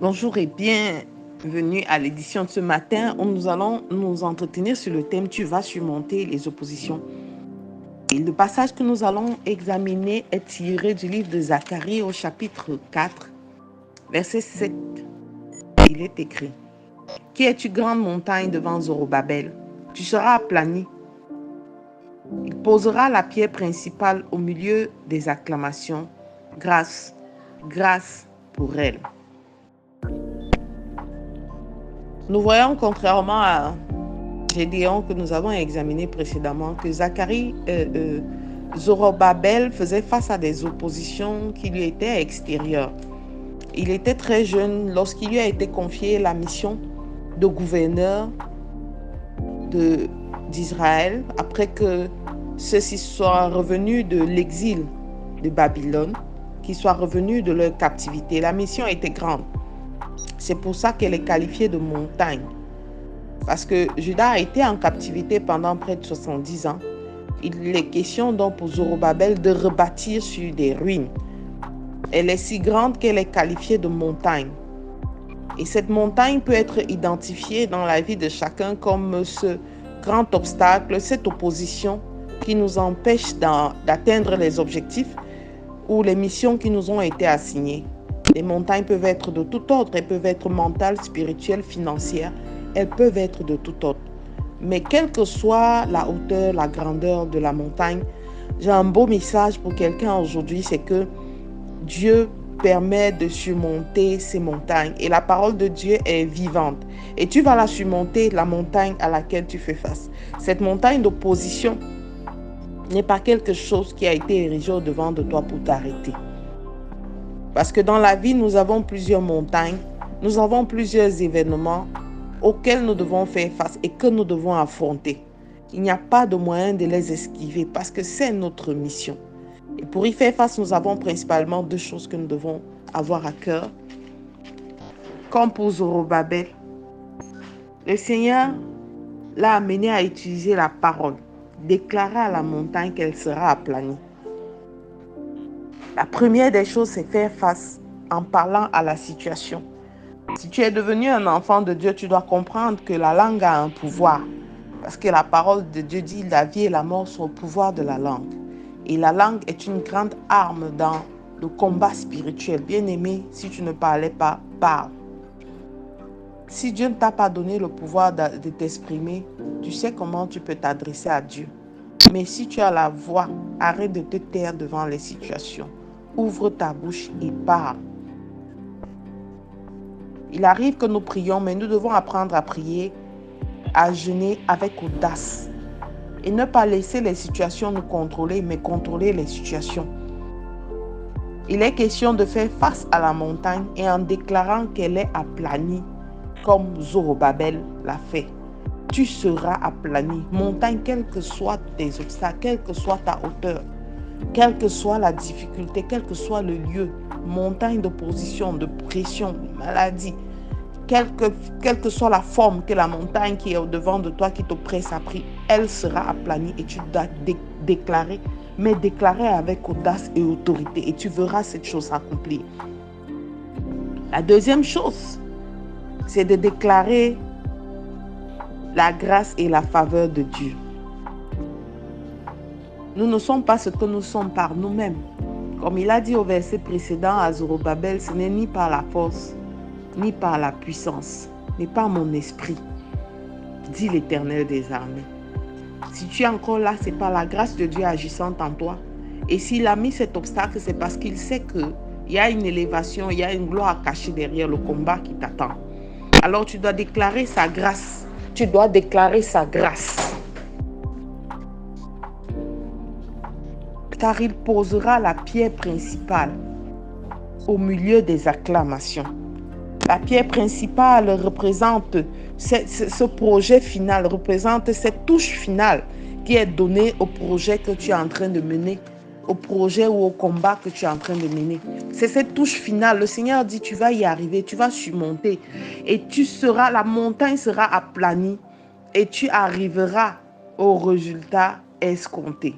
Bonjour et bienvenue à l'édition de ce matin où nous allons nous entretenir sur le thème Tu vas surmonter les oppositions. Et le passage que nous allons examiner est tiré du livre de Zacharie au chapitre 4, verset 7. Il est écrit: Qui es-tu, grande montagne, devant Zorobabel? Tu seras aplani. Il posera la pierre principale au milieu des acclamations. Grâce, grâce pour elle. Nous voyons, contrairement à Gédéon que nous avons examiné précédemment, que Zorobabel faisait face à des oppositions qui lui étaient extérieures. Il était très jeune lorsqu'il lui a été confié la mission de gouverneur d'Israël, après que ceux-ci soient revenus de l'exil de Babylone, qu'ils soient revenus de leur captivité. La mission était grande. C'est pour ça qu'elle est qualifiée de montagne. Parce que Juda a été en captivité pendant près de 70 ans. Il est question donc pour Zorobabel de rebâtir sur des ruines. Elle est si grande qu'elle est qualifiée de montagne. Et cette montagne peut être identifiée dans la vie de chacun comme ce grand obstacle, cette opposition qui nous empêche d'atteindre les objectifs ou les missions qui nous ont été assignées. Les montagnes peuvent être de tout ordre, elles peuvent être mentales, spirituelles, financières, elles peuvent être de tout ordre. Mais quelle que soit la hauteur, la grandeur de la montagne, j'ai un beau message pour quelqu'un aujourd'hui, c'est que Dieu permet de surmonter ces montagnes et la parole de Dieu est vivante. Et tu vas la surmonter, la montagne à laquelle tu fais face. Cette montagne d'opposition n'est pas quelque chose qui a été érigé au-devant de toi pour t'arrêter. Parce que dans la vie, nous avons plusieurs montagnes, nous avons plusieurs événements auxquels nous devons faire face et que nous devons affronter. Il n'y a pas de moyen de les esquiver parce que c'est notre mission. Et pour y faire face, nous avons principalement deux choses que nous devons avoir à cœur. Comme pour Zorobabel, le Seigneur l'a amené à utiliser la parole, déclarer à la montagne qu'elle sera aplanie. La première des choses, c'est faire face en parlant à la situation. Si tu es devenu un enfant de Dieu, tu dois comprendre que la langue a un pouvoir. Parce que la parole de Dieu dit la vie et la mort sont au pouvoir de la langue. Et la langue est une grande arme dans le combat spirituel. Bien-aimé, si tu ne parlais pas, parle. Si Dieu ne t'a pas donné le pouvoir de t'exprimer, tu sais comment tu peux t'adresser à Dieu. Mais si tu as la voix, arrête de te taire devant les situations. Ouvre ta bouche et parle. Il arrive que nous prions, mais nous devons apprendre à prier, à jeûner avec audace. Et ne pas laisser les situations nous contrôler, mais contrôler les situations. Il est question de faire face à la montagne et en déclarant qu'elle est aplanie, comme Zorobabel l'a fait. Tu seras aplani. Montagne, quels que soient tes obstacles, quelle que soit ta hauteur, quelle que soit la difficulté, quel que soit le lieu, montagne d'opposition, de pression, de maladie, quelle que soit la forme que la montagne qui est au-devant de toi, qui t'oppresse à prix, elle sera aplanie et tu dois déclarer, mais déclarer avec audace et autorité et tu verras cette chose s'accomplir. La deuxième chose, c'est de déclarer la grâce et la faveur de Dieu. Nous ne sommes pas ce que nous sommes par nous-mêmes. Comme il a dit au verset précédent à Zorobabel, ce n'est ni par la force, ni par la puissance, mais par mon esprit, dit l'Éternel des armées. Si tu es encore là, c'est par la grâce de Dieu agissant en toi. Et s'il a mis cet obstacle, c'est parce qu'il sait qu'il y a une élévation, il y a une gloire cachée derrière le combat qui t'attend. Alors tu dois déclarer sa grâce. Tu dois déclarer sa grâce. Car il posera la pierre principale au milieu des acclamations. La pierre principale représente ce projet final, représente cette touche finale qui est donnée au projet que tu es en train de mener, au projet ou au combat que tu es en train de mener. C'est cette touche finale. Le Seigneur dit, tu vas y arriver, tu vas surmonter et la montagne sera aplanie et tu arriveras au résultat escompté.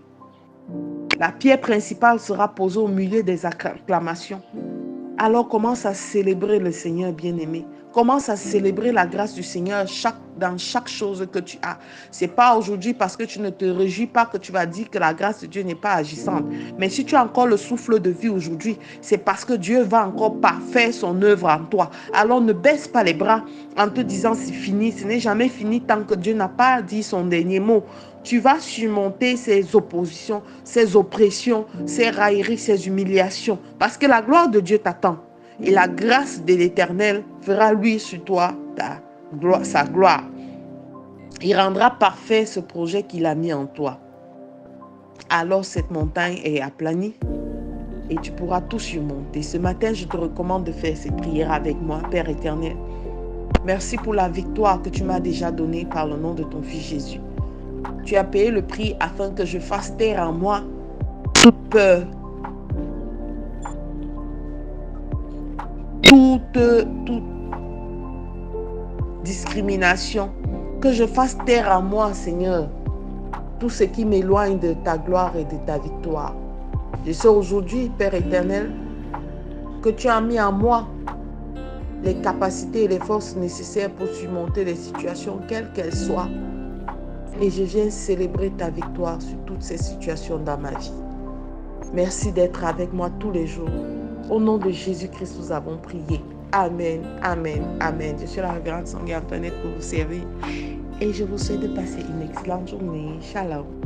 La pierre principale sera posée au milieu des acclamations. Alors commence à célébrer le Seigneur bien-aimé. Commence à célébrer la grâce du Seigneur dans chaque chose que tu as. Ce n'est pas aujourd'hui parce que tu ne te réjouis pas que tu vas dire que la grâce de Dieu n'est pas agissante. Mais si tu as encore le souffle de vie aujourd'hui, c'est parce que Dieu va encore parfaire son œuvre en toi. Alors ne baisse pas les bras en te disant c'est fini. Ce n'est jamais fini tant que Dieu n'a pas dit son dernier mot. Tu vas surmonter ces oppositions, ces oppressions, ces railleries, ces humiliations. Parce que la gloire de Dieu t'attend. Et la grâce de l'Éternel fera lui sur toi sa gloire. Il rendra parfait ce projet qu'il a mis en toi. Alors cette montagne est aplanie et tu pourras tout surmonter. Ce matin, je te recommande de faire cette prière avec moi, Père éternel. Merci pour la victoire que tu m'as déjà donnée par le nom de ton Fils Jésus. Tu as payé le prix afin que je fasse taire en moi toute peur, toute discrimination, que je fasse taire en moi, Seigneur, tout ce qui m'éloigne de ta gloire et de ta victoire. Je sais aujourd'hui, Père éternel, que tu as mis en moi les capacités et les forces nécessaires pour surmonter les situations, quelles qu'elles soient. Et je viens célébrer ta victoire sur toutes ces situations dans ma vie. Merci d'être avec moi tous les jours. Au nom de Jésus-Christ, nous avons prié. Amen, amen, amen. Je suis la révérende Sangui Antoinette pour vous servir. Et je vous souhaite de passer une excellente journée. Shalom.